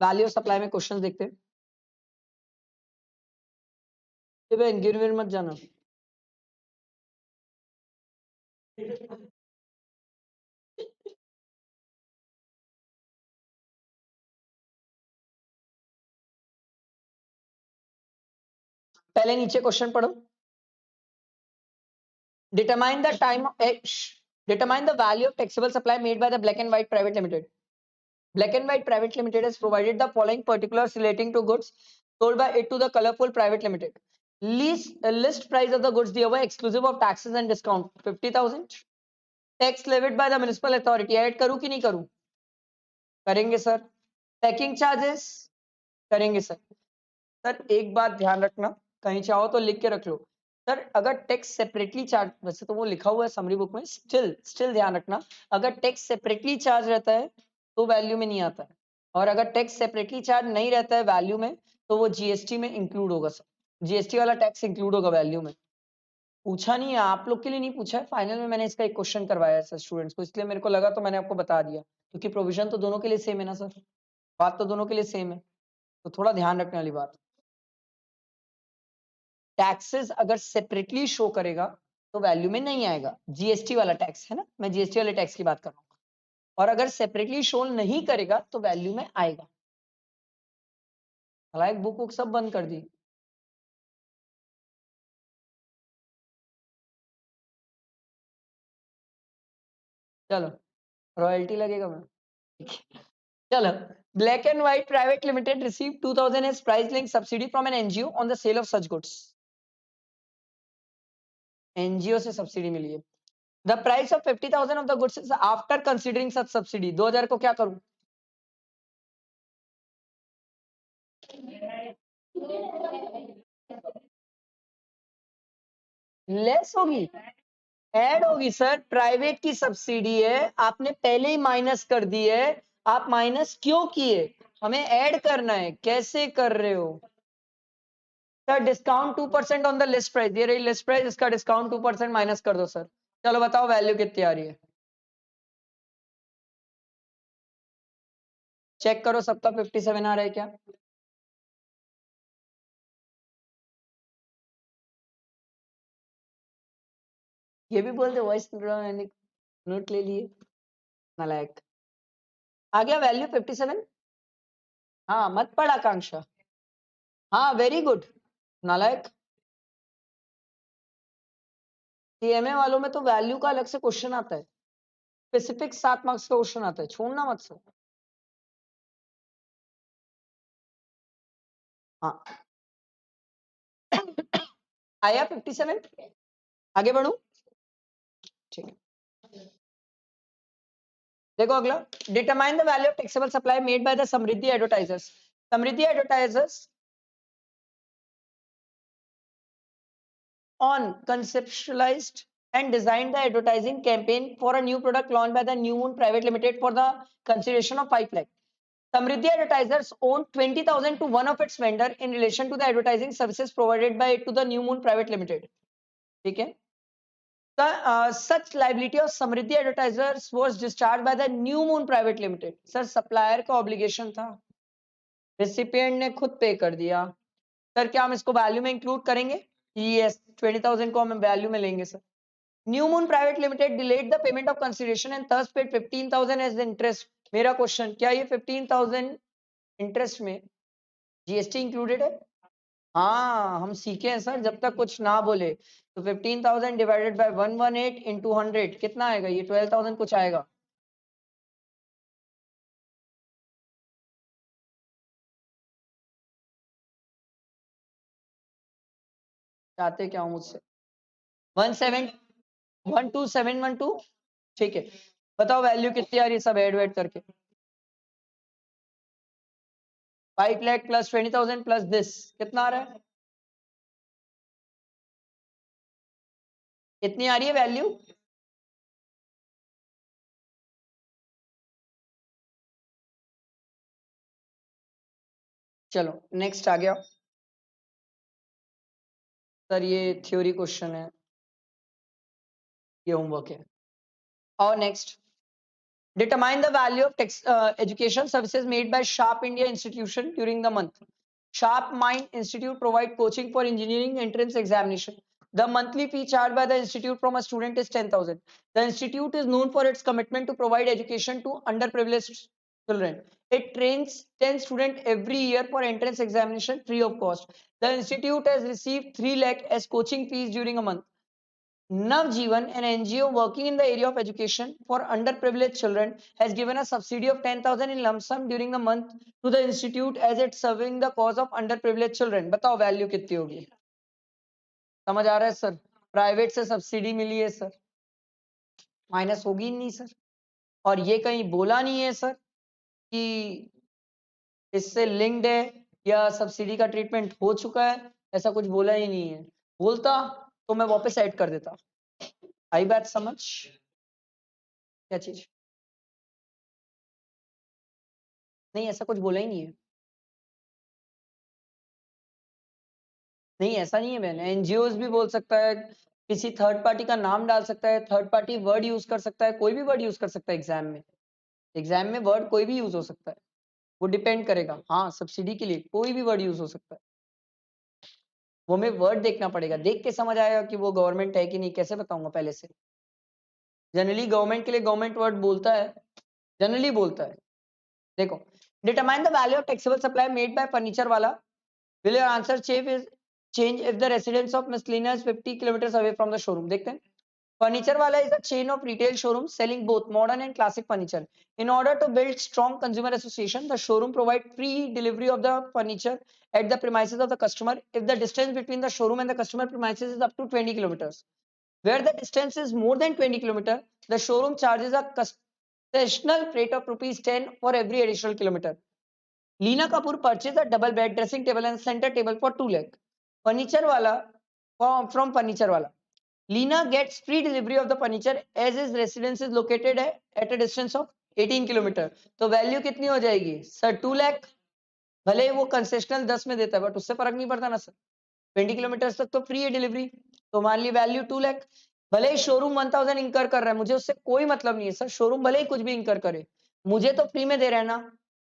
Value of supply में question देखते हैं। गिर मत जाना। पहले नीचे क्वेश्चन पढ़ो। Determine the time determine the value of taxable supply made by the Black and White Private Limited. Black and White Private Limited has provided the following particulars relating to goods sold by it to the Colorful Private Limited. List price of the goods thereby exclusive of taxes and discount 50,000. Tax levied by the municipal authority. Add करूं कि नहीं करूं? करेंगे sir. Packing charges करेंगे sir. Sir एक बात ध्यान रखना, कहीं चाहो तो लिख के रख लो सर, अगर टैक्स सेपरेटली चार्ज, वैसे तो वो लिखा हुआ है समरी बुक में, स्टिल ध्यान रखना, अगर टैक्स सेपरेटली चार्ज रहता है तो वैल्यू में नहीं आता है, और अगर टैक्स सेपरेटली चार्ज नहीं रहता है वैल्यू में तो वो जीएसटी में इंक्लूड होगा सर, जीएसटी वाला टैक्स इंक्लूड होगा वैल्यू में। पूछा नहीं है आप लोग के लिए, नहीं पूछा है, फाइनल में मैंने इसका एक क्वेश्चन करवाया है सर स्टूडेंट्स को, इसलिए मेरे को लगा तो मैंने आपको बता दिया, क्योंकि प्रोविजन तो दोनों के लिए सेम है ना सर, बात तो दोनों के लिए सेम है, तो थोड़ा ध्यान रखने वाली बात। टैक्सेस अगर सेपरेटली शो करेगा तो वैल्यू में नहीं आएगा, जीएसटी वाला टैक्स है ना, मैं जीएसटी वाले टैक्स की बात कर रहा हूँ, और अगर सेपरेटली शो नहीं करेगा तो वैल्यू में आएगा। लाइक बुक सब बंद कर दी। चलो रॉयल्टी लगेगा मैं। चलो, Black and White Private Limited received 2000 as price link subsidy from an NGO on the sale of such goods. NGO से सब्सिडी मिली है। The price of 50,000 of the goods is after considering such subsidy. 2000 को क्या करूं? Less होगी, add होगी sir, private की subsidy है, आपने पहले ही माइनस कर दी है, आप माइनस क्यों किए? हमें ऐड करना है, कैसे कर रहे हो sir? Discount 2% on the list price, ये रही लिस्ट प्राइस, इसका डिस्काउंट 2% माइनस कर दो सर। चलो बताओ वैल्यू कितनी आ रही है, चेक करो सबका 57 आ रहा है क्या? ये भी बोल दे वॉइस नोट ले लिए, नालायक। आ गया वैल्यू 57? हाँ मत पढ़ आकांक्षा, हाँ वेरी गुड, नालायक। सीएमए वालों में तो वैल्यू का अलग से क्वेश्चन आता है, स्पेसिफिक 7 मार्क्स का क्वेश्चन आता है, छोड़ना मत सर। हाँ आया 57, आगे बढ़ू, ठीक है। देखो अगला, determine the value of taxable supply made by the Samriddhi advertisers. Samriddhi advertisers on conceptualized and designed the advertising campaign for a new product launched by the New Moon Private Limited for the consideration of 5 lakh. Samriddhi Advertisers own 20,000 to one of its vendor in relation to the advertising services provided by it to the New Moon Private Limited. ठीक है? Such liability of Samriddhi Advertisers was discharged by the New Moon Private Limited. Sir, supplier का obligation था, recipient ने खुद पे कर दिया। Sir क्या हम इसको वैल्यू में इंक्लूड करेंगे? यस, 20,000 को हम वैल्यू में लेंगे sir. New Moon private limited delayed the payment of consideration and thus paid 15,000 as interest. मेरा क्वेश्चन, क्या ये 15,000 इंटरेस्ट में जीएसटी इंक्लूडेड है? हाँ हम सीखे हैं सर, जब तक कुछ ना बोले तो 15,000 डिवाइडेड बाय 118 इंटू 100 कितना आएगा? ये 12,000 कुछ आएगा। चाहते क्या हूँ मुझसे? 12712, ठीक है, बताओ वैल्यू कितनी आ रही है सब ऐड वेड करके? 5 लाख प्लस 20,000 प्लस दिस, कितना आ रहा है? कितनी आ रही है वैल्यू? चलो नेक्स्ट आ गया सर, ये थ्योरी क्वेश्चन है, ये होमवर्क है। और next, Determine the value of education services made by Sharp India Institution during the month. Sharp Mind Institute provide coaching for engineering entrance examination. The monthly fee charged by the institute from a student is 10,000. The institute is known for its commitment to provide education to underprivileged children. It trains 10 students every year for entrance examination free of cost. The institute has received 3 lakh as coaching fees during a month. Navjeevan, an NGO working in the area of education for underprivileged children, has given a subsidy of 10,000 in lump sum during the month to the institute as it's serving the cause of underprivileged children. बताओ value कितनी होगी? समझ आ रहा है sir? Private से subsidy मिली है sir, minus होगी नहीं सर? और ये कहीं बोला नहीं है सर कि इससे लिंक्ड है या सब्सिडी का ट्रीटमेंट हो चुका है, ऐसा कुछ बोला ही नहीं है. बोलता तो मैं वापस ऐड कर देता. आई बात समझ? क्या चीज? नहीं, ऐसा कुछ बोला ही नहीं है. नहीं, ऐसा नहीं है बहन. एनजीओ भी बोल सकता है, किसी थर्ड पार्टी का नाम डाल सकता है, थर्ड पार्टी वर्ड यूज कर सकता है, कोई भी वर्ड यूज कर सकता है एग्जाम में. एग्जाम में वर्ड कोई भी यूज हो सकता है, वो डिपेंड करेगा. हाँ, सब्सिडी के लिए कोई भी वर्ड यूज हो सकता है, वो हमें वर्ड देखना पड़ेगा. देख के समझ आएगा कि वो गवर्नमेंट है कि नहीं, कैसे बताऊंगा पहले से? जनरली गवर्नमेंट के लिए गवर्नमेंट वर्ड बोलता है, जनरली बोलता है. देखो, determine the value of taxable supply made by furniture वाला. Will your answer change if the residence of miscellaneous 50 kilometers away from the showroom. देखते हैं. Furniture Wala is a chain of retail showrooms selling both modern and classic furniture. In order to build strong consumer association, the showroom provides free delivery of the furniture at the premises of the customer if the distance between the showroom and the customer premises is up to 20 kilometers. Where the distance is more than 20 kilometers, the showroom charges a concessional rate of rupees 10 for every additional kilometer. Leena Kapoor purchased a double bed, dressing table and center table for 2 lakh. Furniture Wala from Furniture Wala. Leena gets free delivery of the furniture as his residence is located at a distance of 18 kilometre. तो value कितनी हो जाएगी sir? 2 lakh. भले ही वो concessional 10 में देता है, but उससे फर्क नहीं पड़ता ना सर. 20 किलोमीटर तक तो फ्री है डिलीवरी, तो मान ली वैल्यू 2 लाख. भले ही शोरूम 1000 इंकर कर रहा है, मुझे उससे कोई मतलब नहीं है सर. शोरूम भले ही कुछ भी इंकर करे, मुझे तो फ्री में दे रहा है ना,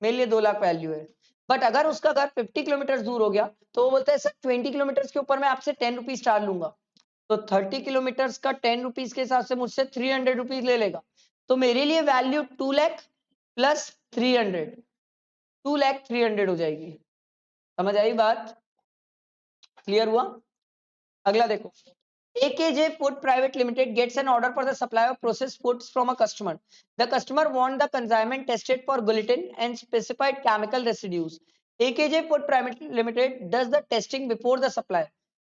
मेरे लिए 2 लाख वैल्यू है. बट अगर उसका घर 50 किलोमीटर दूर हो गया तो वो बोलता है सर 20 किलोमीटर के ऊपर मैं आपसे 10 रुपीज चार्ज लूंगा. तो 30 किलोमीटर का 10 रुपीज के हिसाब से मुझसे 300 रुपीज ले लेगा. तो मेरे लिए वैल्यू 2 लाख प्लस 300, 2 लाख 300 हो जाएगी. समझ आई बात? क्लियर हुआ? अगला देखो. AKJ Food Private Limited gets an order for the supply of processed foods from a customer. The customer wants the consignment tested for gluten and specified chemical residues. AKJ Food Private Limited does the testing before the supply.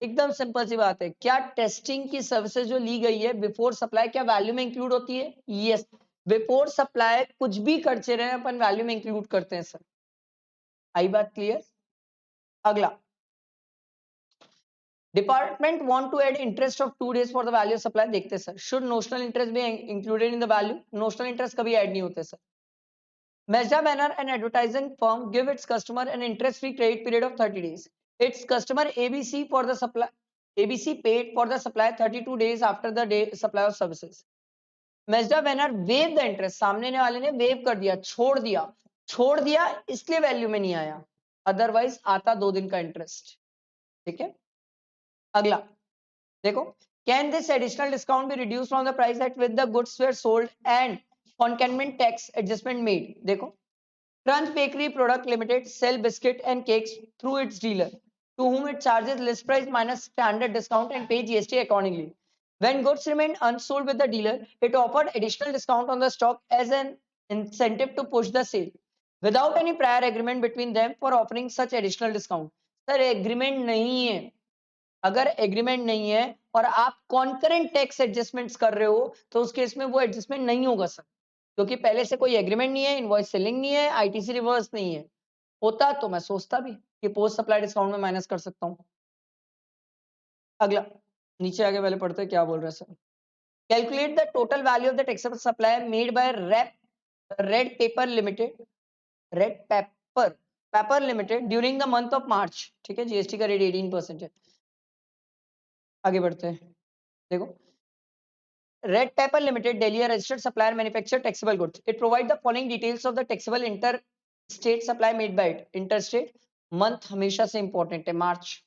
एकदम simple सी बात है. क्या testing की services जो ली गई है before supply क्या value में इंक्लूड होती है? यस. बिफोर सप्लाई कुछ भी खर्चे रहे अपन वैल्यू में इंक्लूड करते हैं सर. आई बात क्लियर? अगला. Department want to add interest of 2 days for the value of supply. देखते sir. Should notional interest be included in the value? Notional interest कभी ऐड नहीं होते sir. Mazda Manor, an advertising firm, give its customer an interest-free credit period of 30 days. Its customer ABC for the supply. ABC paid for the supply 32 days after the day supply of services. Mazda Manor waive the interest. सामने वाले ने waive कर दिया, छोड़ दिया इसलिए value में नहीं आया, अदरवाइज आता 2 दिन का इंटरेस्ट. ठीक है. अगला देखो. Can this additional discount be reduced from the price at which the goods were sold and consignment tax adjustment made? देखो. Crunch Bakery Product Limited sell biscuit and cakes through its dealer, to whom it charges list price minus standard discount and pay GST accordingly. When goods remained unsold with the dealer, it offered additional discount on the stock as an incentive to push the sale, without any prior agreement between them for offering such additional discount. Sir, agreement नहीं है. अगर agreement नहीं है और आप concurrent tax adjustments कर रहे हो तो उस केस में वो एडजस्टमेंट नहीं होगा सर, क्योंकि पहले से कोई एग्रीमेंट नहीं है, इनवॉइस सेलिंग नहीं है, आईटीसी रिवर्स नहीं है. होता तो मैं सोचता भी कि पोस्ट सप्लाई डिस्काउंट में माइनस कर सकता हूं. अगला नीचे आगे पहले पढ़ते हैं क्या बोल रहे हैं sir. Calculate the total value of the taxable supply made bye red pepper limited during the month of March. ठीक है. जीएसटी का रेट 18% है. आगे बढ़ते हैं. देखो. Red Pepper Limited, Delhi, a registered supplier, manufacture taxable goods. It provides the following details of the taxable interstate supply made by it. Interstate month हमेशा से important है, March.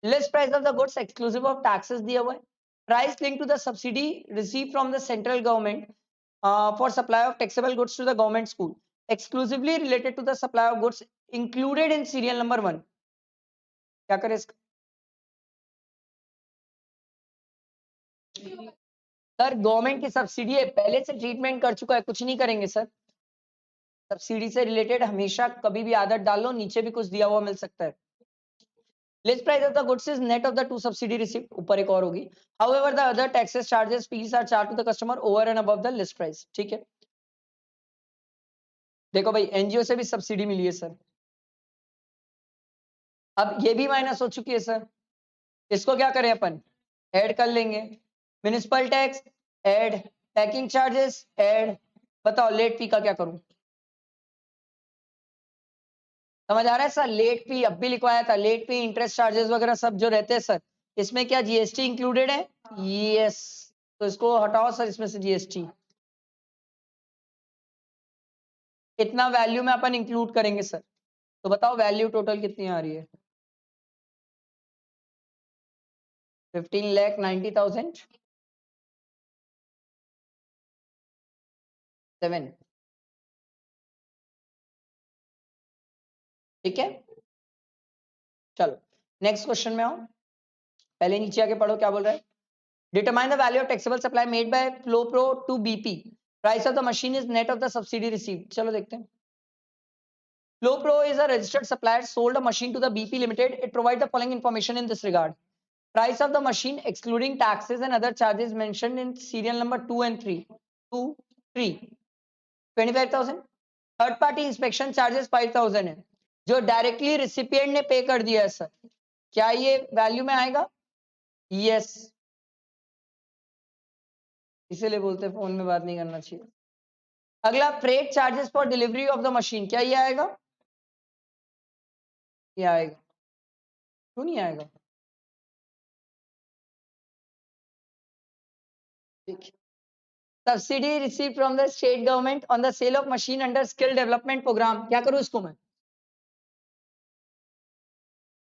List price of the goods exclusive of taxes दिया हुआ है. Price linked to the subsidy received from the central government for supply of taxable goods to the government school. Exclusively related to the supply of goods included in serial number 1. क्या करें इसका? Sir government की subsidy है, पहले से treatment कर चुका है, कुछ नहीं करेंगे सर. सब्सिडी से रिलेटेड हमेशा कभी भी आदत डाल लो, नीचे भी कुछ दिया हुआ मिल सकता है. List price of the goods is net of the two subsidy received. ऊपर एक और होगी. However, the other taxes, charges, fees are charged to the customer over and above the list price. ठीक है. देखो भाई एनजीओ से भी सब्सिडी मिली है सर. अब ये भी माइनस हो चुकी है सर. इसको क्या करें अपन? ऐड कर लेंगे. Municipal tax add, packing charges add. बताओ लेट फी का क्या करूं? समझ आ रहा है सर? लेट फी अब भी लिखवाया था. लेट फी, इंटरेस्ट चार्जेस वगैरह सब जो रहते हैं सर, इसमें क्या जीएसटी इंक्लूडेड है? यस. तो इसको हटाओ सर इसमें से जीएसटी. इतना वैल्यू में अपन इंक्लूड करेंगे सर. तो बताओ वैल्यू टोटल कितनी आ रही है? 15,90,000 7. ठीक है. चलो नेक्स्ट क्वेश्चन में आओ. पहले नीचे आके पढ़ो क्या बोल रहा है. Determine the value of taxable supply made by Flopro to BP. Price of the machine is net of the subsidy received. चलो देखते हैं. FlowPro is a registered supplier, sold a machine to the BP Limited. It provides the following information in this regard. Price of the machine excluding taxes and other charges mentioned in serial number 2 and 3. 3 25,000. Third party inspection charges 5,000 है जो directly recipient ने pay कर दिया है sir. क्या ये value में आएगा? यस. इसीलिए बोलते हैं फोन में बात नहीं करना चाहिए. अगला freight charges for delivery of the machine. क्या ये आएगा? ये आएगा. क्यों नहीं आएगा? Subsidy receive from the state government on the sale of machine under skill development program. क्या करूं इसको मैं?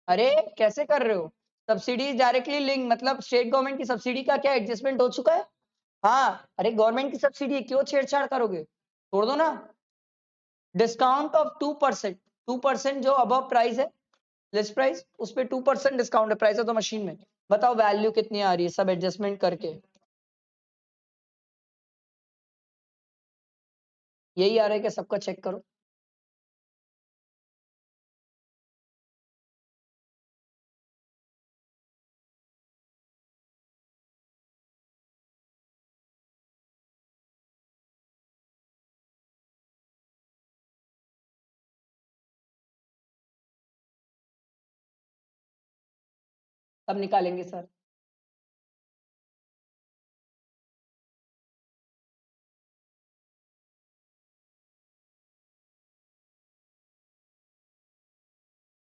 अरे कैसे कर रहे हो? सब्सिडी डायरेक्टली लिंक, मतलब स्टेट गवर्नमेंट की सब्सिडी का क्या एडजस्टमेंट हो चुका है? हाँ. अरे गवर्नमेंट की सब्सिडी क्यों छेड़छाड़ करोगे? छोड़ दो ना. Discount of 2%. 2% जो अबव प्राइस है लिस्ट प्राइस, उस पे 2% डिस्काउंट है प्राइस ऑफ द मशीन में. बताओ वैल्यू कितनी आ रही है सब एडजस्टमेंट करके? यही आ रहा है कि सबका चेक करो. सब निकालेंगे सर.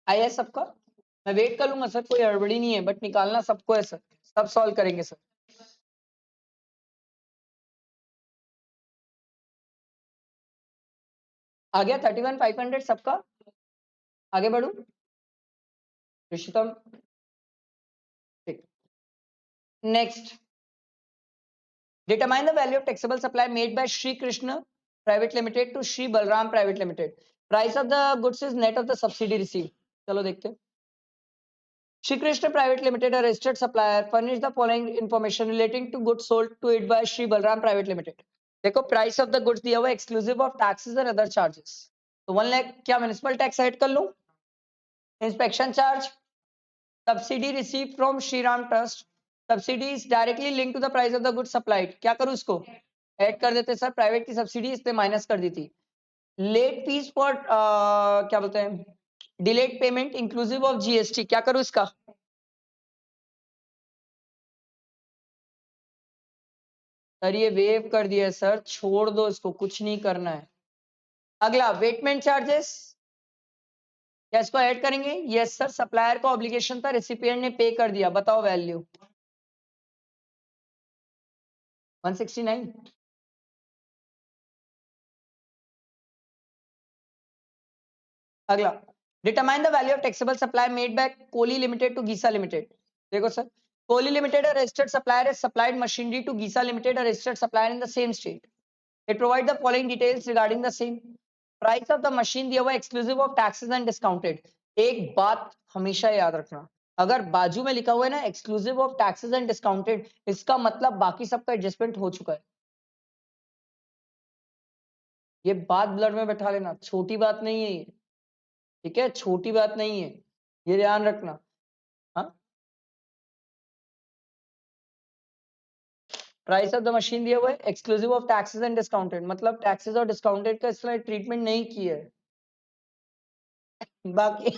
आया सबका? मैं वेट कर लूंगा सर, कोई हड़बड़ी नहीं है, बट निकालना सबको है सर. सब सॉल्व करेंगे सर. आ गया 31,500 सबका. आगे बढ़ू ऋषितम. ठीक. Next. Determine the value of taxable supply made by Shri Krishna Private Limited to Shri Balram Private Limited. Price of the goods is net of the subsidy received. चलो देखते हैं. Shri Krishna Private Limited, a registered supplier, furnished the following information relating to goods sold to it by Shri Balram Private Limited. देखो price of the goods दिया हुआ है exclusive of taxes and other charges. तो 1 लाख क्या municipal tax add कर लूं? Inspection charge, subsidy receive from Shri Ram trust. Subsidy is directly link to the price of the goods supplied. क्या करूं इसको? ऐड कर देते सर. प्राइवेट की सब्सिडी इसने माइनस कर दी थी. लेट फीस फॉर क्या बोलते हैं, delayed payment inclusive of GST. क्या करूं इसका? सर ये वेव कर दिया है सर, छोड़ दो इसको, कुछ नहीं करना है. अगला वेटमेंट चार्जेस. क्या इसको ऐड करेंगे? Yes sir. सप्लायर का ऑब्लिगेशन था, रेसिपिएंट ने पे कर दिया. बताओ वैल्यू. 169. अगला, determine the value of taxable supply made by Koli limited to Geesa limited. देखो sir, Koli limited a registered supplier has supplied machinery to Geesa limited a registered supplier in the same state. It provides the following details regarding the same. Price of the machine दिया हुआ exclusive of taxes and discounted. एक बात हमेशा याद रखना, अगर बाजू में लिखा हुआ है ना exclusive of taxes and discounted, इसका मतलब बाकी सबका एडजस्टमेंट हो चुका है. ये बात ब्लड में बैठा लेना, छोटी बात नहीं है ये, ठीक है, छोटी बात नहीं है, ये ध्यान रखना. हाँ, प्राइस ऑफ द मशीन दिया हुआ है exclusive of taxes and discounted, मतलब टैक्सेस और डिस्काउंटेड का इसने ट्रीटमेंट नहीं किया है. बाकी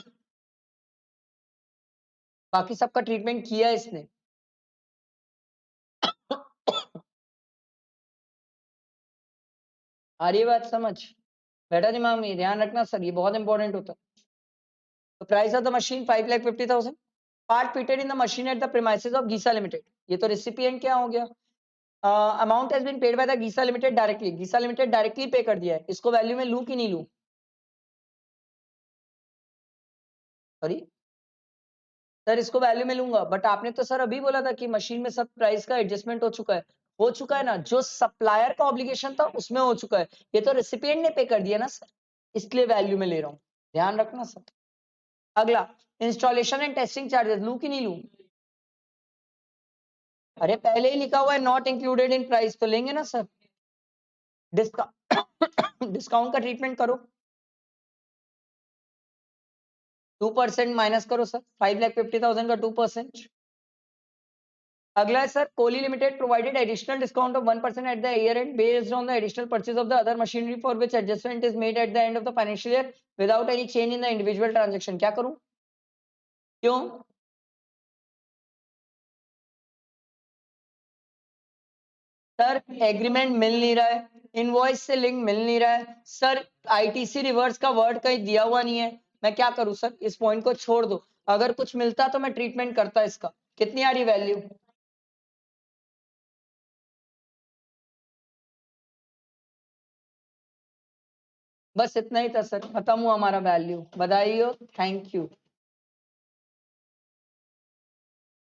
बाकी सबका ट्रीटमेंट किया है इसने. आ रही है बात समझ? बेटा दिमाग में ध्यान रखना सर, ये बहुत इंपॉर्टेंट होता है. तो price of the machine 5,50,000. Part fitted in the machine at the premises of Gisa limited. ये तो रेसिपिएंट क्या हो गया? Amount has been paid by the Gisa limited directly. Gisa limited directly pay कर दिया है. इसको वैल्यू में लूं कि नहीं लूं? सॉरी सर, इसको वैल्यू में लूंगा, बट आपने तो सर अभी बोला था कि मशीन में सब प्राइस का एडजस्टमेंट हो चुका है. हो चुका है ना, जो सप्लायर का ऑब्लिगेशन था उसमें हो चुका है. ये तो रेसिपिएंट ने पे कर दिया ना सर, इसलिए वैल्यू में ले रहा हूँ. ध्यान रखना सर. अगला, इंस्टॉलेशन एंड टेस्टिंग चार्जेस लूं कि नहीं लूं? अरे पहले ही लिखा हुआ है नॉट इंक्लूडेड इन प्राइस, तो लेंगे ना सर. डिस्काउंट का ट्रीटमेंट करो. 2% माइनस करो सर. 5,50,000 का 2%. अगला है sir, Koli limited provided additional discount of 1% at the year end based on the additional purchase of the other machinery for which adjustment is made at the end of the financial year without any change in the individual transaction. क्या करूं? क्यों? Sir agreement मिल नहीं रहा है, invoice से link मिल नहीं रहा है सर, आईटीसी रिवर्स का वर्ड कहीं दिया हुआ नहीं है. मैं क्या करूं सर? इस पॉइंट को छोड़ दो. अगर कुछ मिलता तो मैं ट्रीटमेंट करता इसका. कितनी आ रही वैल्यू? बस इतना ही था सर, खत्म हुआ हमारा वैल्यू. बधाई हो, थैंक यू.